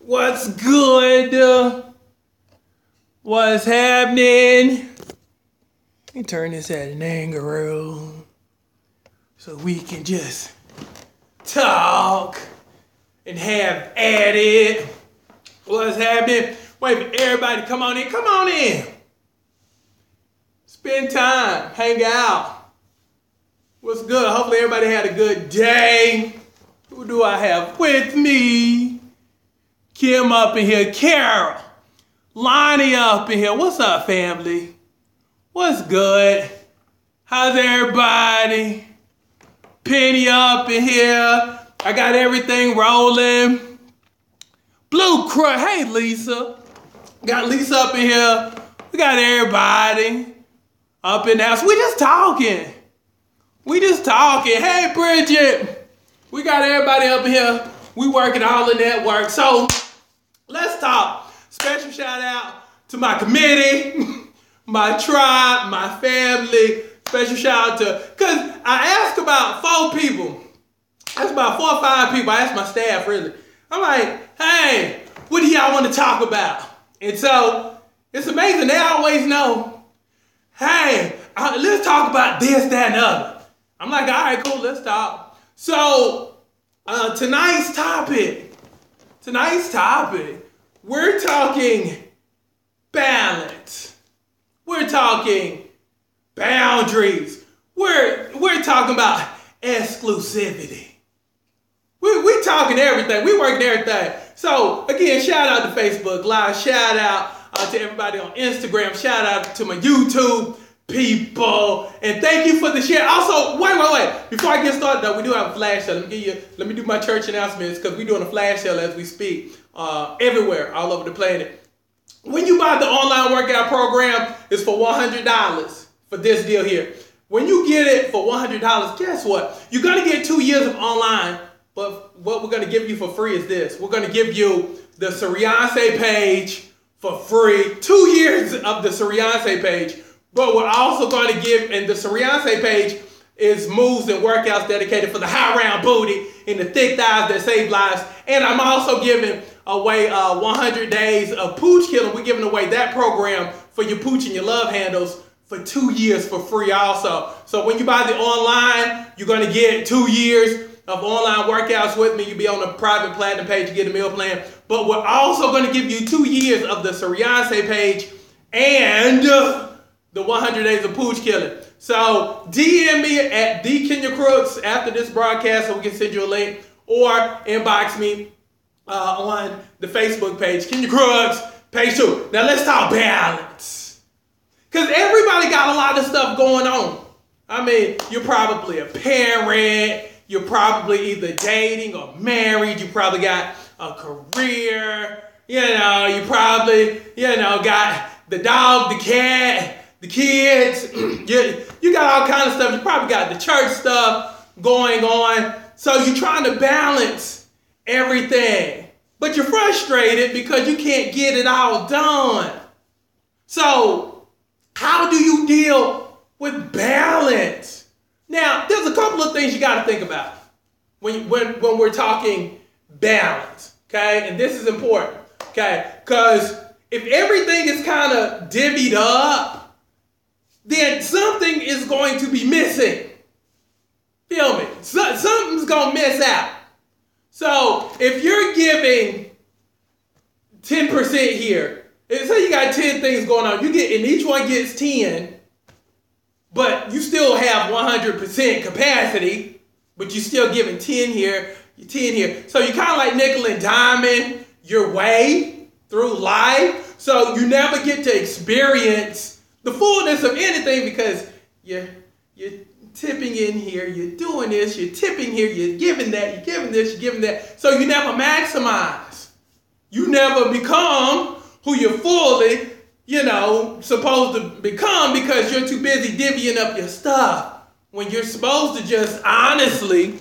What's good? What's happening? Let me turn this at an angle room so we can just talk and have at it. What's happening? Wait, everybody come on in. Come on in. Spend time. Hang out. What's good? Hopefully everybody had a good day. Who do I have with me? Kim up in here. Carol. Lonnie up in here. What's up, family? What's good? How's everybody? Penny up in here. I got everything rolling. Blue Crow. Hey, Lisa. Got Lisa up in here. We got everybody up in the house. We just talking. Hey, Bridget. We got everybody up in here. We working all the network. So let's talk. Special shout out to my committee, my tribe, my family. Special shout out to, because I asked about 4 people. I asked about 4 or 5 people. I asked my staff, really. I'm like, hey, what do y'all want to talk about? And so it's amazing. They always know, hey, let's talk about this, that, and the other. I'm like, all right, cool, let's talk. So tonight's topic, we're talking balance. We're talking boundaries. We're talking about exclusivity. We're talking everything. We working everything. So again, shout out to Facebook Live. Shout out to everybody on Instagram. Shout out to my YouTube people. And thank you for the share. Also, wait. Before I get started though, we do have a flash sale. Let me do my church announcements because we're doing a flash sale as we speak. Everywhere, all over the planet. When you buy the online workout program, it's for $100 for this deal here. When you get it for $100, guess what? You're going to get 2 years of online, but what we're going to give you for free is this. We're going to give you the Sirianse page for free. 2 years of the Sirianse page, but we're also going to give, and the Sirianse page is moves and workouts dedicated for the high round booty and the thick thighs that save lives. And I'm also giving away 100 days of pooch killing. We're giving away that program for your pooch and your love handles for 2 years for free also. So when you buy the online, you're going to get 2 years of online workouts with me. You'll be on the private platinum page to get a meal plan. But we're also going to give you 2 years of the Sirianse page and the 100 days of pooch killing. So DM me at TheKenyaCrooks after this broadcast so we can send you a link, or inbox me on the Facebook page, Kenya Crooks, page 2. Now let's talk balance. Because everybody got a lot of stuff going on. I mean, you're probably a parent. You're probably either dating or married. You probably got a career. You probably, got the dog, the cat, the kids. You got all kinds of stuff. You probably got the church stuff going on. So you're trying to balance everything. But you're frustrated because you can't get it all done. So how do you deal with balance? Now, there's a couple of things you got to think about when we're talking balance, okay? And this is important, okay? Because if everything is kind of divvied up, then something is going to be missing. Feel me? Something's going to miss out. So if you're giving 10% here, say you got 10 things going on, and each one gets 10, but you still have 100% capacity, but you're still giving 10 here, 10 here. So you're kind of like nickel and diming your way through life. So you never get to experience the fullness of anything because you're tipping in here, you're doing this, you're tipping here, you're giving that, you're giving this, you're giving that. So you never maximize. You never become who you're fully, supposed to become because you're too busy divvying up your stuff. When you're supposed to just honestly,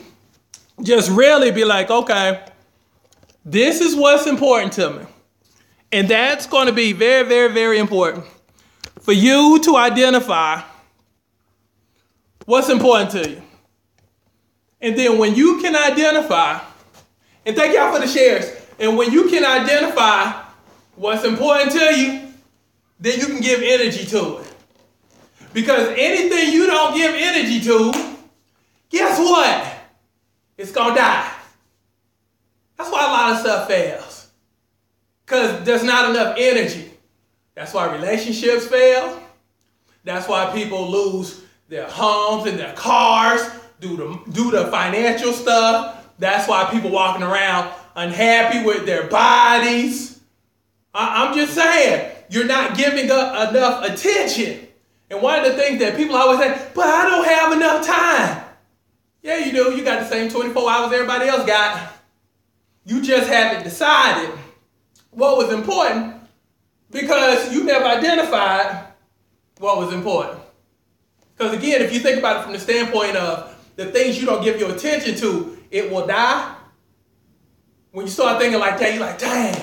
just really be like, okay, this is what's important to me. And that's going to be very, very, very important for you to identify what's important to you. And then when you can identify, and thank y'all for the shares. And when you can identify what's important to you, then you can give energy to it. Because anything you don't give energy to, guess what? It's going to die. That's why a lot of stuff fails. Because there's not enough energy. That's why relationships fail. That's why people lose their homes and their cars due to financial stuff. That's why people walking around unhappy with their bodies. I'm just saying, you're not giving up enough attention. And one of the things that people always say, but I don't have enough time. Yeah, you do. You got the same 24 hours everybody else got. You just haven't decided what was important because you never identified what was important. Because again, if you think about it from the standpoint of the things you don't give your attention to, it will die. When you start thinking like that, you're like, dang,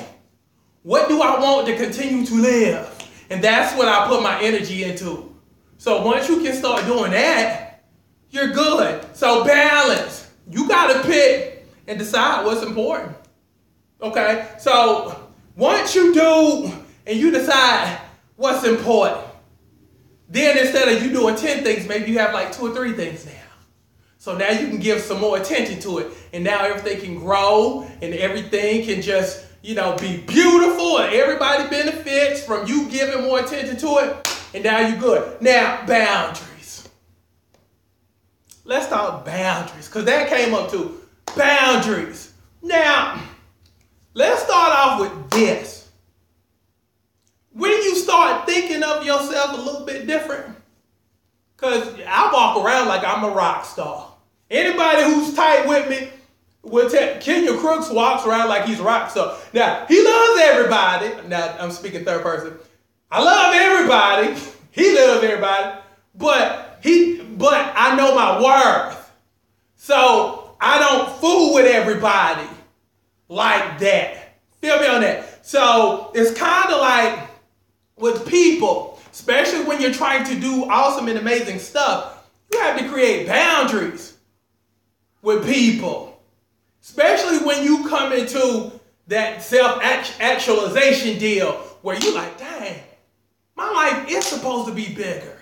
what do I want to continue to live? And that's what I put my energy into. So once you can start doing that, you're good. So balance. You got to pick and decide what's important. Okay? So once you do and you decide what's important, then instead of you doing 10 things, maybe you have like 2 or 3 things now. So now you can give some more attention to it. And now everything can grow and everything can just, be beautiful and everybody benefits from you giving more attention to it. And now you're good. Now, boundaries. Let's talk boundaries because that came up too. Boundaries. Now, let's start off with this. When you start thinking of yourself a little bit different, because I walk around like I'm a rock star. Anybody who's tight with me will tell Kenya Crooks walks around like he's a rock star. Now, he loves everybody. Now, I'm speaking third person. I love everybody. He loves everybody. But I know my worth. So I don't fool with everybody like that. Feel me on that? So it's kind of like with people, especially when you're trying to do awesome and amazing stuff, you have to create boundaries with people. Especially when you come into that self-actualization deal where you're like, dang, my life is supposed to be bigger.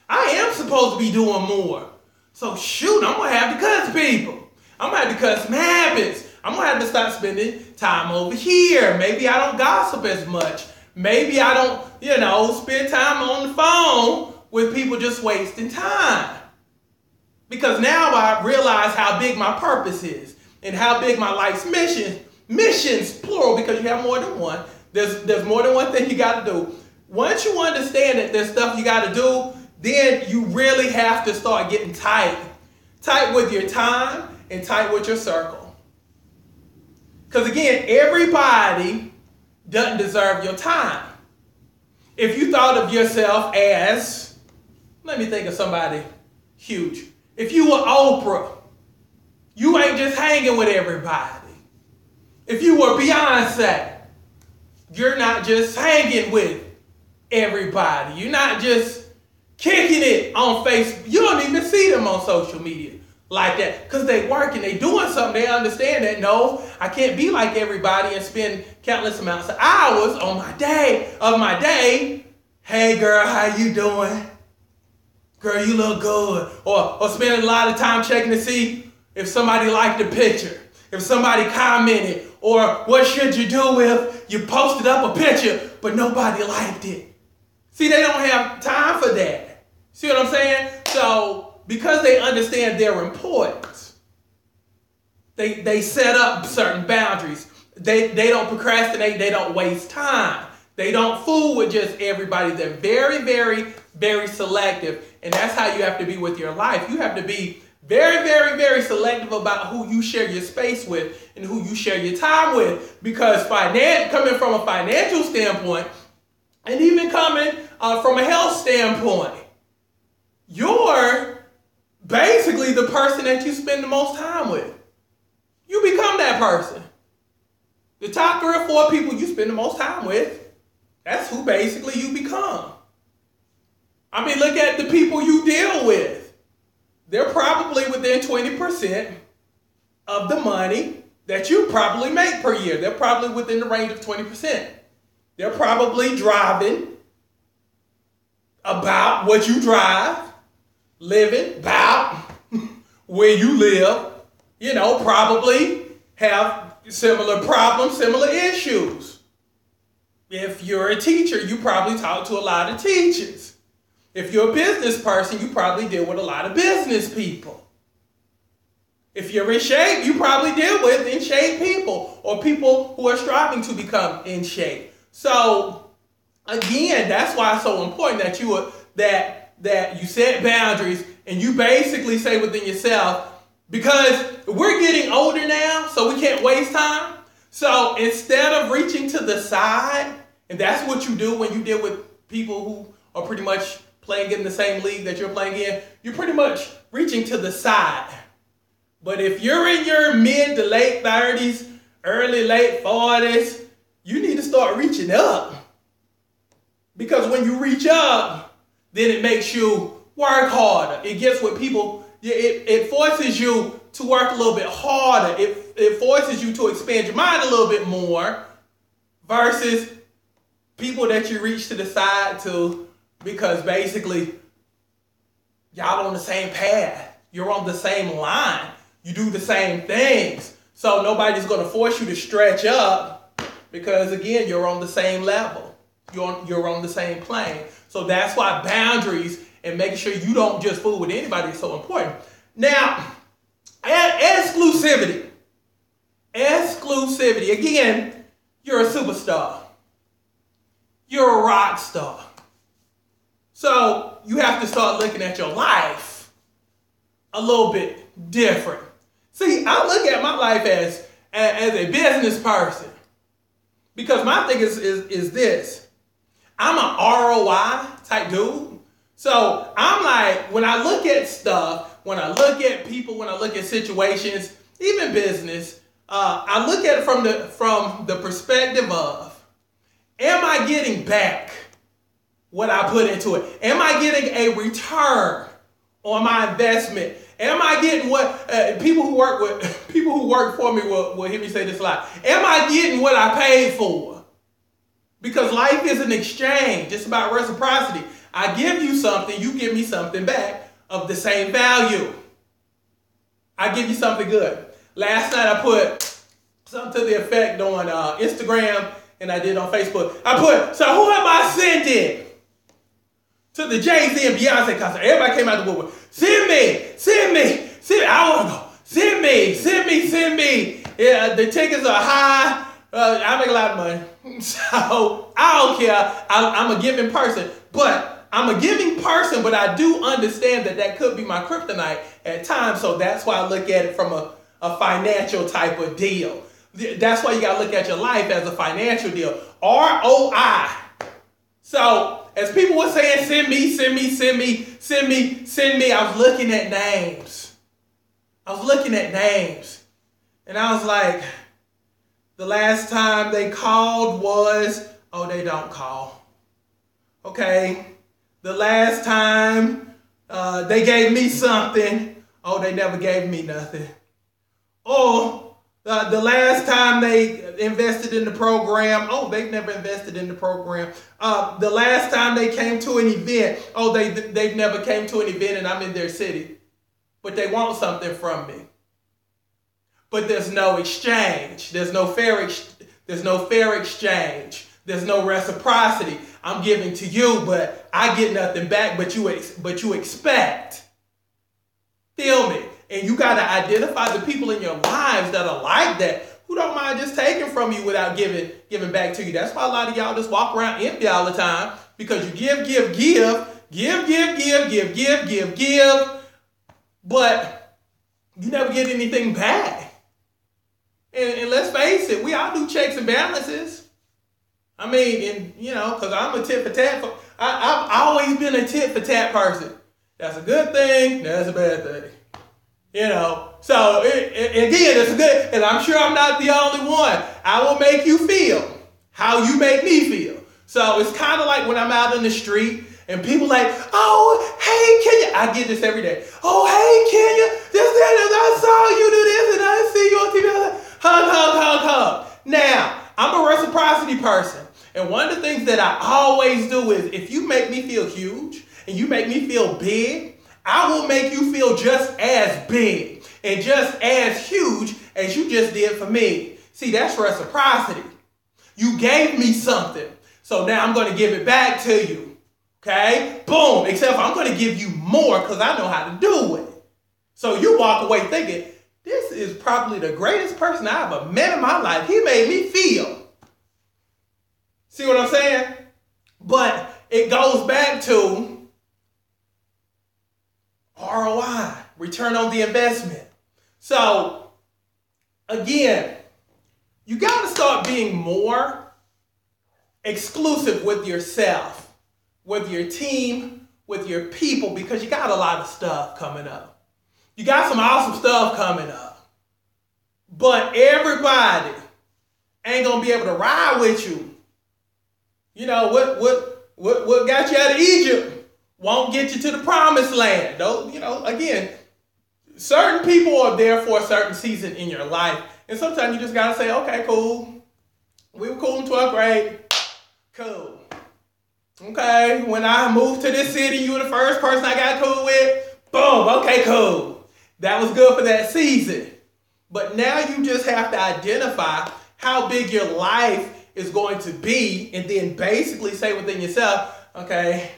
I am supposed to be doing more. So shoot, I'm going to have to cuss people. I'm going to have to cut some habits. I'm going to have to start spending time over here. Maybe I don't gossip as much. Maybe I don't, spend time on the phone with people just wasting time. Because now I realize how big my purpose is and how big my life's missions, plural, because you have more than one. There's more than one thing you got to do. Once you understand that there's stuff you got to do, then you really have to start getting tight. Tight with your time and tight with your circle. Because again, everybody doesn't deserve your time. If you thought of yourself as, let me think of somebody huge. If you were Oprah, you ain't just hanging with everybody. If you were Beyonce, you're not just hanging with everybody. You're not just kicking it on Facebook. You don't even see them on social media like that because they working, they doing something. They understand that, no, I can't be like everybody and spend countless amounts of hours on my day. Hey girl, how you doing? Girl, you look good. Or spending a lot of time checking to see if somebody liked the picture, if somebody commented, or what should you do if you posted up a picture but nobody liked it. See, they don't have time for that. See what I'm saying? So, because they understand their importance, they set up certain boundaries. They don't procrastinate. They don't waste time. They don't fool with just everybody. They're very, very, very selective. And that's how you have to be with your life. You have to be very, very, very selective about who you share your space with and who you share your time with. Because coming from a financial standpoint, and even coming from a health standpoint, you're basically the person that you spend the most time with. You become that person. The top 3 or 4 people you spend the most time with, that's who basically you become. I mean, look at the people you deal with. They're probably within 20% of the money that you probably make per year. They're probably within the range of 20%. They're probably driving about what you drive, living about where you live, probably have similar problems, similar issues. If you're a teacher, you probably talk to a lot of teachers. If you're a business person, you probably deal with a lot of business people. If you're in shape, you probably deal with in shape people or people who are striving to become in shape. So again, that's why it's so important that you set boundaries and you basically say within yourself, because we're getting older now, so we can't waste time. So instead of reaching to the side, and that's what you do when you deal with people who are pretty much playing in the same league that you're playing in, you're pretty much reaching to the side. But if you're in your mid to late 30s, early, late 40s, you need to start reaching up. Because when you reach up, then it makes you work harder. It gets what people, it forces you to work a little bit harder. It forces you to expand your mind a little bit more versus people that you reach to the side to because basically y'all on the same path. You're on the same line. You do the same things. So nobody's going to force you to stretch up because, again, you're on the same level. You're on the same plane. So that's why boundaries and making sure you don't just fool with anybody is so important. Now, exclusivity. Exclusivity. Again, you're a superstar. You're a rock star. So you have to start looking at your life a little bit different. See, I look at my life as a business person because my thing is this. I'm an ROI type dude. So I'm like, when I look at stuff, when I look at people, when I look at situations, even business, I look at it from the perspective of, am I getting back what I put into it? Am I getting a return on my investment? Am I getting what people who work for me will hear me say this a lot? Am I getting what I paid for? Because life is an exchange. It's about reciprocity. I give you something, you give me something back of the same value. I give you something good. Last night I put something to the effect on Instagram and I did on Facebook. I put, so who am I sending to the Jay-Z and Beyonce concert? Everybody came out the woodwork. Send me. I want to go. Send me. Yeah, the tickets are high. I make a lot of money. So I don't care. I'm a giving person. But I do understand that could be my kryptonite at times. So that's why I look at it from a financial type of deal. That's why you got to look at your life as a financial deal. ROI. So as people were saying, send me, I was looking at names. And I was like, the last time they called was, they don't call. Okay. The last time they gave me something, they never gave me nothing. Or the last time they invested in the program, they've never invested in the program. The last time they came to an event, they've never came to an event and I'm in their city. But they want something from me. But there's no exchange. There's no fair exchange. There's no reciprocity. I'm giving to you, but I get nothing back, but you expect. Feel me? And you got to identify the people in your lives that are like that, who don't mind just taking from you without giving back to you. That's why a lot of y'all just walk around empty all the time, because you give, but you never get anything back. And let's face it, we all do checks and balances. I mean, because I'm a tit for tat. I've always been a tit for tat person. That's a good thing. That's a bad thing. So again, it's good. And I'm sure I'm not the only one. I will make you feel how you make me feel. So it's kind of like when I'm out in the street and people like, hey, Kenya. I get this every day. Hey, Kenya. I saw you do this and I see you on TV. Hug. Now, I'm a reciprocity person. And one of the things that I always do is if you make me feel huge and you make me feel big, I will make you feel just as big and just as huge as you just did for me. See, that's reciprocity. You gave me something, so now I'm going to give it back to you. Okay? Boom. Except I'm going to give you more because I know how to do it. So you walk away thinking, this is probably the greatest person I ever met in my life. He made me feel. See what I'm saying? But it goes back to ROI, return on the investment. So, again, you got to start being more exclusive with yourself, with your team, with your people, because you got a lot of stuff coming up. You got some awesome stuff coming up. But everybody ain't going to be able to ride with you. You know, what got you out of Egypt won't get you to the promised land. Though, you know, again, certain people are there for a certain season in your life. And sometimes you just got to say, okay, cool. We were cool in 12th grade. Cool. Okay, when I moved to this city, you were the first person I got cool with. Boom, okay, cool. That was good for that season. But now you just have to identify how big your life is going to be and then basically say within yourself, okay,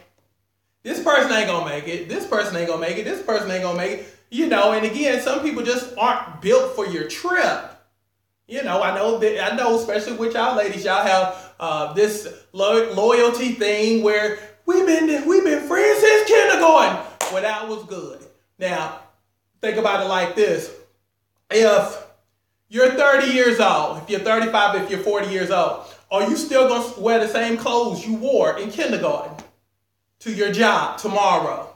this person ain't going to make it. This person ain't going to make it. This person ain't going to make it. You know, and again, some people just aren't built for your trip. You know, I know, especially with y'all ladies, y'all have this loyalty thing where we've been friends since kindergarten. Well, that was good. Now, think about it like this. If you're 30 years old, if you're 35, if you're 40 years old, are you still going to wear the same clothes you wore in kindergarten to your job tomorrow?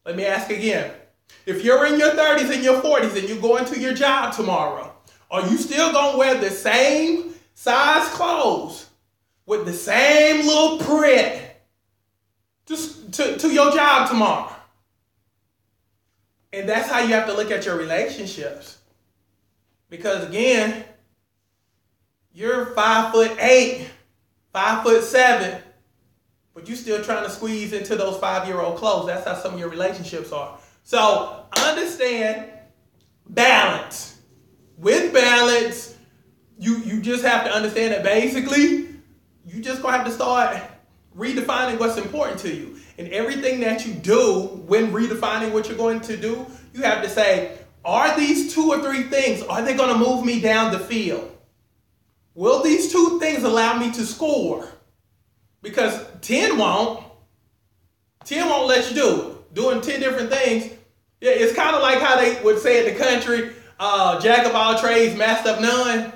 Let me ask again. If you're in your 30s and your 40s and you're going to your job tomorrow, are you still going to wear the same size clothes with the same little print just to your job tomorrow? And that's how you have to look at your relationships. Because again, you're 5'8", 5'7", but you're still trying to squeeze into those 5-year-old clothes. That's how some of your relationships are. So understand balance. With balance, you just have to understand that basically you just gonna have to start redefining what's important to you. And everything that you do when redefining what you're going to do, you have to say, are these 2 or 3 things, are they gonna move me down the field? Will these 2 things allow me to score? Because 10 won't. 10 won't let you do it. Doing 10 different things. Yeah, it's kind of like how they would say in the country, jack of all trades, master of none.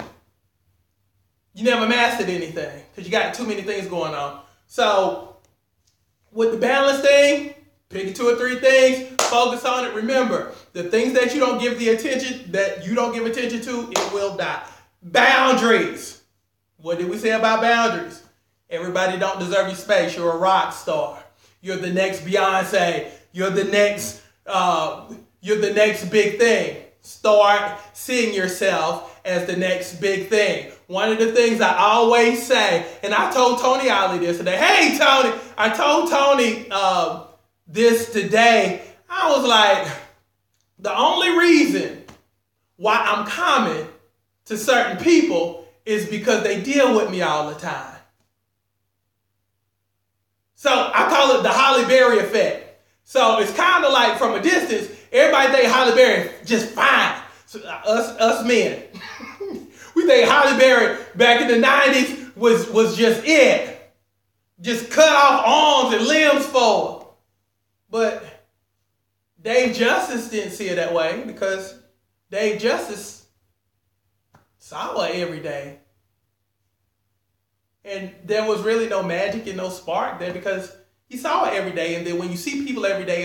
You never mastered anything because you got too many things going on. So with the balance thing, pick 2 or 3 things, focus on it. Remember, the things that you don't give attention to, it will die. Boundaries. What did we say about boundaries? Everybody don't deserve your space. You're a rock star. You're the next Beyonce. You're the next big thing. Start seeing yourself as the next big thing. One of the things I always say, and I told Tony Ollie this today. Hey, Tony, I told Tony this today. I was like, the only reason why I'm common to certain people is because they deal with me all the time. So I call it the Halle Berry effect. So it's kind of like from a distance, everybody think Halle Berry just fine. So us men. We think Halle Berry back in the 90s was just it. Just cut off arms and limbs for her. But Dave Justice didn't see it that way because Dave Justice saw her every day. And there was really no magic and no spark there because he saw it every day. And then when you see people every day,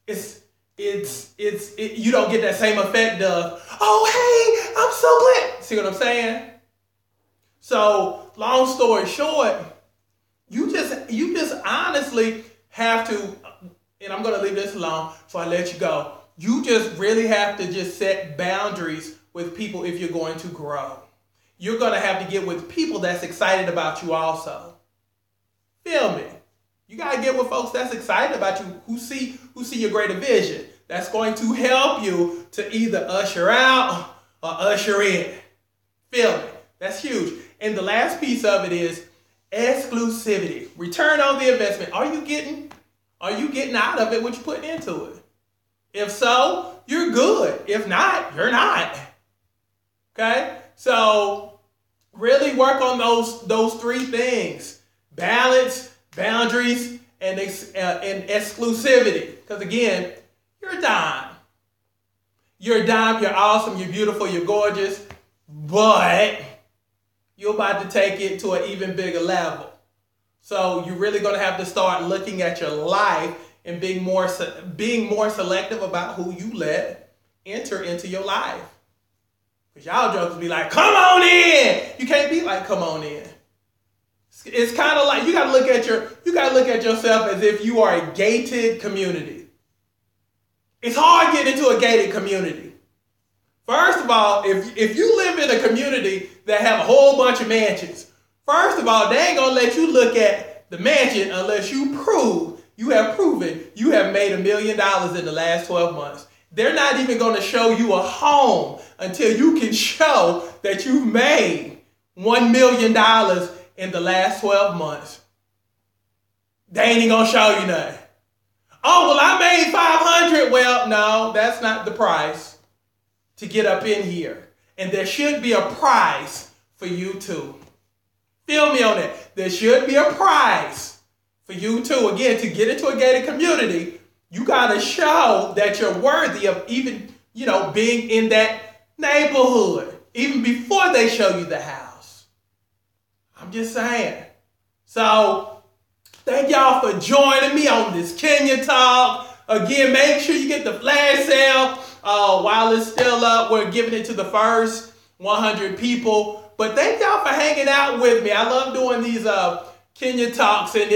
you don't get that same effect of, oh, hey, I'm so glad. See what I'm saying? So long story short, you just honestly have to, and I'm going to leave this alone before I let you go. You just really have to just set boundaries with people if you're going to grow. You're going to have to get with people that's excited about you also. Feel me? You got to get with folks that's excited about you, who see your greater vision. That's going to help you to either usher out or usher in. Feel me? That's huge. And the last piece of it is exclusivity. Return on the investment. Are you getting out of it what you're putting into it? If so, you're good. If not, you're not. Okay? So really work on those three things: balance, boundaries, and exclusivity. Because again, you're a dime. You're a dime, you're awesome, you're beautiful, you're gorgeous, but you're about to take it to an even bigger level. So you're really going to have to start looking at your life and being more selective about who you let enter into your life. Because y'all jokers be like, come on in. You can't be like, come on in. It's kind of like you got to look at yourself as if you are a gated community. It's hard getting into a gated community. First of all, if you live in a community that have a whole bunch of mansions, first of all, they ain't gonna let you look at the mansion unless you have proven you have made $1 million in the last 12 months. They're not even gonna show you a home until you can show that you've made $1 million in the last 12 months. They ain't even gonna show you nothing. Oh, well, I made 500. Well, no, that's not the price to get up in here. And there should be a price for you too. Feel me on that. There should be a price for you too. Again, to get into a gated community, you got to show that you're worthy of even, being in that neighborhood, even before they show you the house. I'm just saying. So, thank y'all for joining me on this Kenya Talk. Again, make sure you get the flash sale while it's still up. We're giving it to the first 100 people. But thank y'all for hanging out with me. I love doing these Kenya Talks. And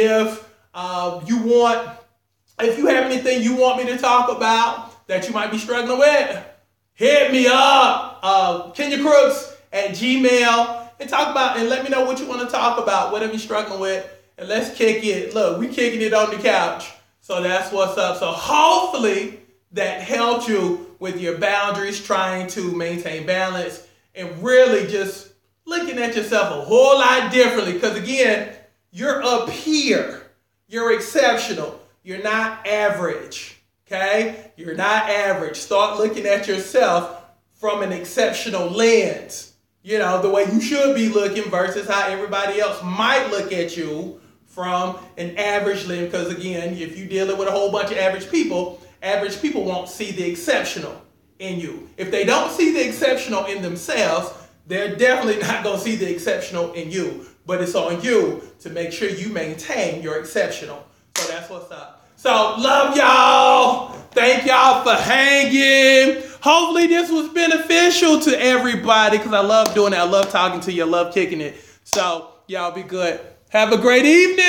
if you have anything you want me to talk about that you might be struggling with, hit me up, KenyaCrooks@gmail.com, and let me know what you want to talk about, whatever you're struggling with. And let's kick it. Look, we kicking it on the couch. So that's what's up. So hopefully that helped you with your boundaries, trying to maintain balance, and really just looking at yourself a whole lot differently. Because again, you're up here. You're exceptional. You're not average. Okay? You're not average. Start looking at yourself from an exceptional lens. The way you should be looking versus how everybody else might look at you from an average lens. Because again, if you're dealing with a whole bunch of average people won't see the exceptional in you. If they don't see the exceptional in themselves, they're definitely not going to see the exceptional in you. But it's on you to make sure you maintain your exceptional. So that's what's up. So love y'all. Thank y'all for hanging. Hopefully this was beneficial to everybody, because I love doing it. I love talking to you. I love kicking it. So y'all be good. Have a great evening.